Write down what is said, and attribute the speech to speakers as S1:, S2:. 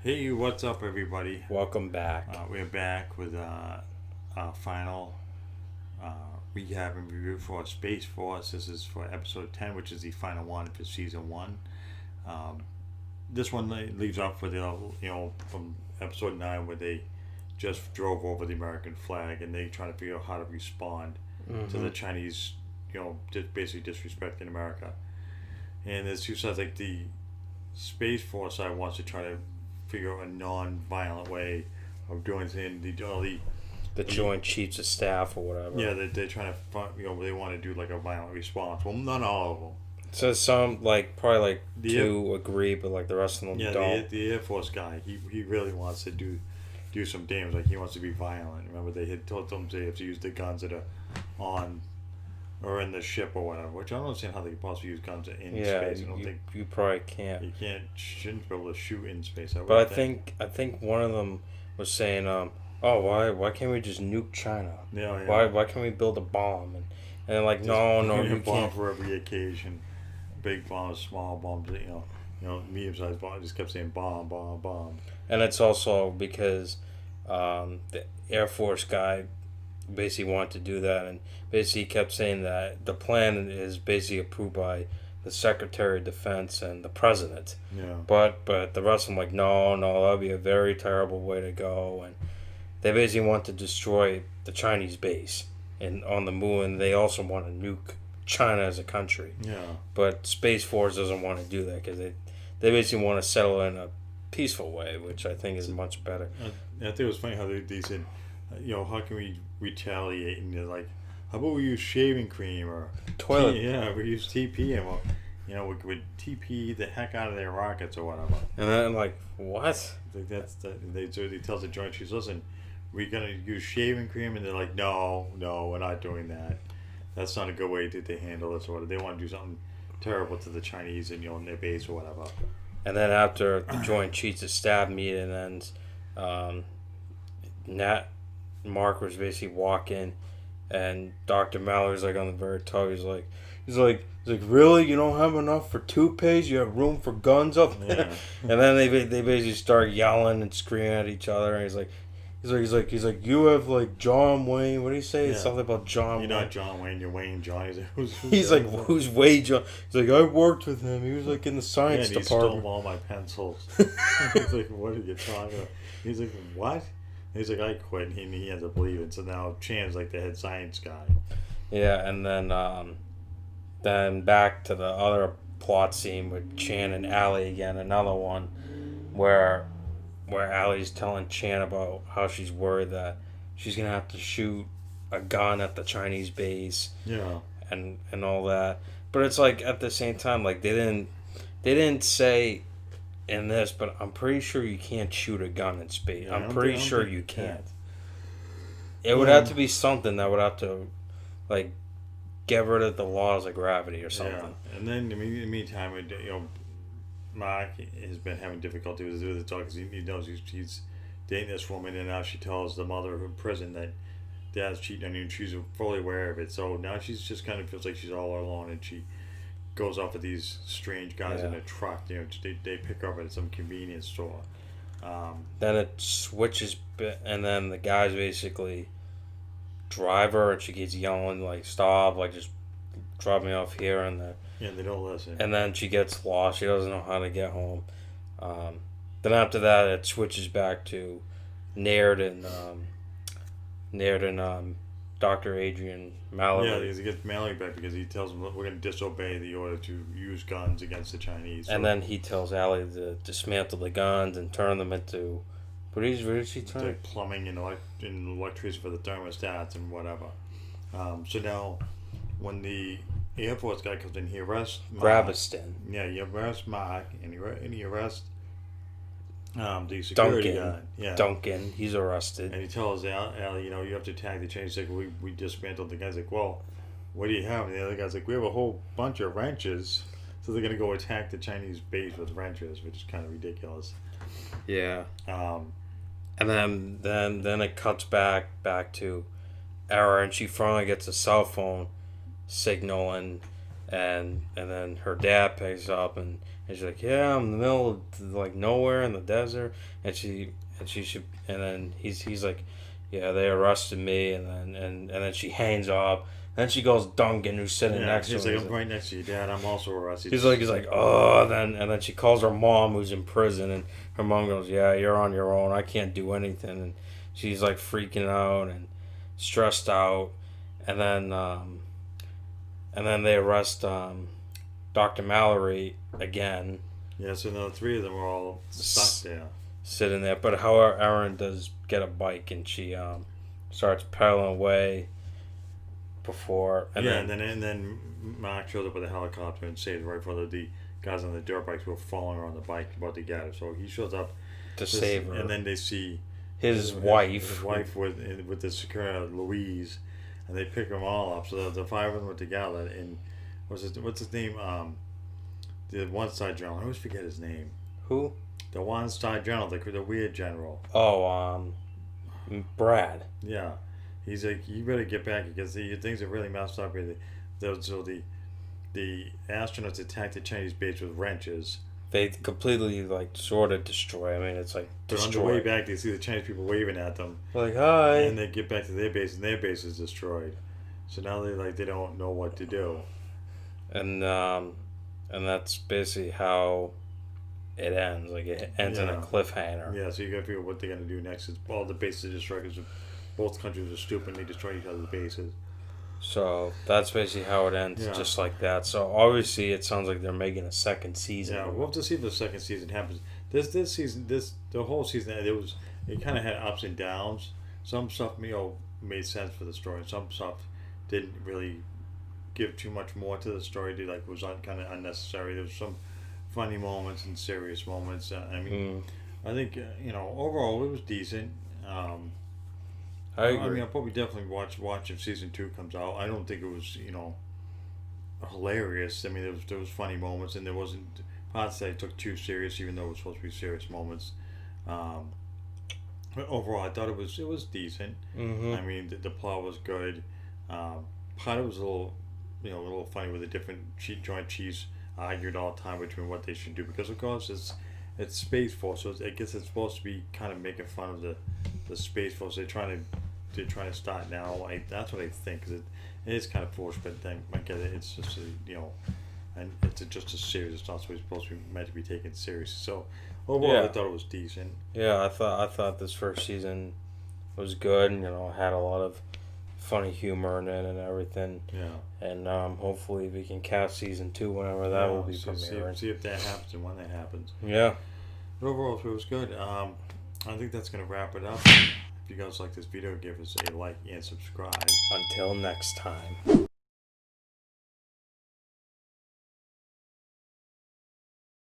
S1: Hey, what's up, everybody?
S2: Welcome back.
S1: We're back with our final uh, recap and review for Space Force. This is for episode 10, which is the final one for season 1. Um, this one leaves off with, from episode 9 where they just drove over the American flag and they try to figure out how to respond to the Chinese, just basically disrespecting America. And there's two sides, like the Space Force side wants to try to figure out a non-violent way of doing things.
S2: The Joint Chiefs of Staff or whatever.
S1: Yeah, they're trying to they want to do like a violent response. Well, not all of them.
S2: So some probably
S1: The
S2: two agree, but the rest of them
S1: Yeah,
S2: don't.
S1: the Air Force guy, he really wants to do some damage. Like he wants to be violent. Remember they had told them they have to use the guns that are on or in the ship or whatever. Which I don't understand how they can possibly use guns in space. I don't think
S2: you probably can't.
S1: you shouldn't be able to shoot in space.
S2: But I think one of them was saying, oh why can't we just nuke China?
S1: Yeah.
S2: Why can't we build a bomb? And like
S1: Just
S2: no
S1: a
S2: you
S1: bomb
S2: can't.
S1: for every occasion. Big bombs, small bombs. Medium-sized bombs. Just kept saying bomb, bomb, bomb.
S2: And it's also because the Air Force guy basically wanted to do that, and basically kept saying that the plan is basically approved by the Secretary of Defense and the President.
S1: Yeah.
S2: But the rest of them no, that'd be a very terrible way to go, and they basically want to destroy the Chinese base and on the moon. And they also want to nuke China as a country.
S1: Yeah.
S2: But Space Force doesn't want to do that because they basically want to settle in a peaceful way, which I think is much better.
S1: I think it was funny how they said, how can we retaliate? And they're like, how about we use shaving cream or
S2: Toilet.
S1: we use TP and we would TP the heck out of their rockets or whatever.
S2: And then I'm like, what?
S1: Like he tells the Joint Chiefs, listen, we're gonna use shaving cream, and they're like, no, we're not doing that. That's not a good way to handle this or whatever. They want to do something terrible to the Chinese and in their base or whatever.
S2: And then after the Joint Chiefs of Staff meeting ends, Nat Mark was basically walking, and Dr. Mallory's on the very top. He's like, really? You don't have enough for toupees? You have room for guns up there?
S1: Yeah.
S2: And then they basically start yelling and screaming at each other. And he's like, you have John Wayne. What do you say? It's something about John.
S1: You're
S2: Wayne.
S1: not John Wayne. You're Wayne John.
S2: He's like, who's Wayne John? He's like, I worked with him. He was in the science
S1: he
S2: department.
S1: stole all my pencils. He's like, what are you talking about? He's like, what? He's like, I quit. And he ends up leaving. So now Chan's like the head science guy.
S2: Yeah, and then back to the other plot scene with Chan and Allie again. Another one where Allie's telling Chan about how she's worried that she's gonna have to shoot a gun at the Chinese base.
S1: Yeah.
S2: And all that. But it's at the same time, they didn't say in this, but I'm pretty sure you can't shoot a gun in space.
S1: Yeah,
S2: I'm pretty sure you can't. It would
S1: Yeah.
S2: have to be something that would have to get rid of the laws of gravity or something.
S1: Yeah. And then in the meantime, Mark has been having difficulty with the dog because he knows he's dating this woman, and now she tells the mother in prison that dad's cheating on you, and she's fully aware of it. So now she's just kind of feels like she's all alone, and she goes off with these strange guys in a truck. They pick her up at some convenience store.
S2: Then it switches, and then the guys basically drive her, and she gets yelling stop, just drop me off here and there.
S1: Yeah, they don't listen.
S2: And then she gets lost. She doesn't know how to get home. Then after that, it switches back to Naird and Dr. Adrian Mallory.
S1: Yeah, he gets Mallory back because he tells him we're going to disobey the order to use guns against the Chinese.
S2: And then he tells Allie to dismantle the guns and turn them into... What did she turn?
S1: Like plumbing and electricity for the thermostats and whatever. So now, when the Air Force guy comes in, he arrests Mark.
S2: Grabiston.
S1: Yeah, he arrests Mark, and he arrests the security guy. Yeah.
S2: Duncan, he's arrested.
S1: And he tells Allie, you have to attack the Chinese. Like, we dismantled the guy's like, well, what do you have? And the other guy's like, we have a whole bunch of wrenches. So they're going to go attack the Chinese base with wrenches, which is kind of ridiculous.
S2: Yeah. And then it cuts back to Era, and she finally gets a cell phone signal, and and then her dad picks up and she's like, yeah, I'm in the middle of like nowhere in the desert, and then he's like, yeah, they arrested me, and then she hangs up. Then she goes Duncan, who's sitting
S1: Yeah,
S2: next to
S1: he's
S2: him.
S1: like, I'm right next to you, Dad. I'm also arrested.
S2: He's like, oh, and then she calls her mom, who's in prison, and her mom goes, yeah, you're on your own. I can't do anything, and she's like freaking out and stressed out, and then they arrest Dr. Mallory again,
S1: Yeah, so now three of them are all stuck there.
S2: sitting there. But however, Erin does get a bike, and she starts pedaling away before,
S1: And then Mark shows up with a helicopter and saves right before the guys on the dirt bikes were falling on the bike about to get her. So he shows up
S2: to save her.
S1: and then they see
S2: His wife
S1: with the secure Louise, and they pick them all up. So the five of them were together. And what's his name? The one star general. I always forget his name.
S2: Who?
S1: The one star general, the weird general.
S2: Oh, Brad.
S1: Yeah, he's like, you better get back because things are really messed up here. So the astronauts attacked the Chinese base with wrenches.
S2: They completely like sort of destroy. I mean, it's like
S1: But on the way back, they see the Chinese people waving at them,
S2: like hi,
S1: and they get back to their base, and their base is destroyed. So now they don't know what to do.
S2: and that's basically how it ends. Like it ends in a cliffhanger.
S1: Yeah, so you got to figure out what they're gonna do next. Is all the bases are destroyed because both countries are stupid and they destroy each other's bases.
S2: So that's basically how it ends,
S1: Yeah.
S2: just like that. So obviously, it sounds like they're making a second season.
S1: Yeah, we'll have to see if the second season happens. This season, the whole season, it kind of had ups and downs. Some stuff made sense for the story. Some stuff didn't really give too much more to the story. It was kind of unnecessary. There was some funny moments and serious moments. I think overall it was decent.
S2: I agree.
S1: I'll probably definitely watch if season 2 comes out. I don't think it was hilarious. I mean, there was funny moments, and there wasn't parts that I took too serious, even though it was supposed to be serious moments. But overall, I thought it was decent.
S2: Mm-hmm.
S1: I mean, the plot was good. Part of it was a little funny with the different joint chiefs argued all the time between what they should do, because of course it's Space Force, so I guess it's supposed to be kind of making fun of the Space Force. They're trying to start now. That's what I think, because it is kind of foolish, but then I get it. It's just and it's just a series. It's not supposed to be meant to be taken seriously. So overall, I thought it was decent.
S2: Yeah, I thought this first season was good, and had a lot of funny humor in it and everything.
S1: Yeah.
S2: And hopefully we can cast season 2 whenever that will be premiering.
S1: See if that happens and when that happens.
S2: Yeah.
S1: But overall, it was good. I think that's gonna wrap it up. If you guys like this video, give us a like and subscribe.
S2: Until next time.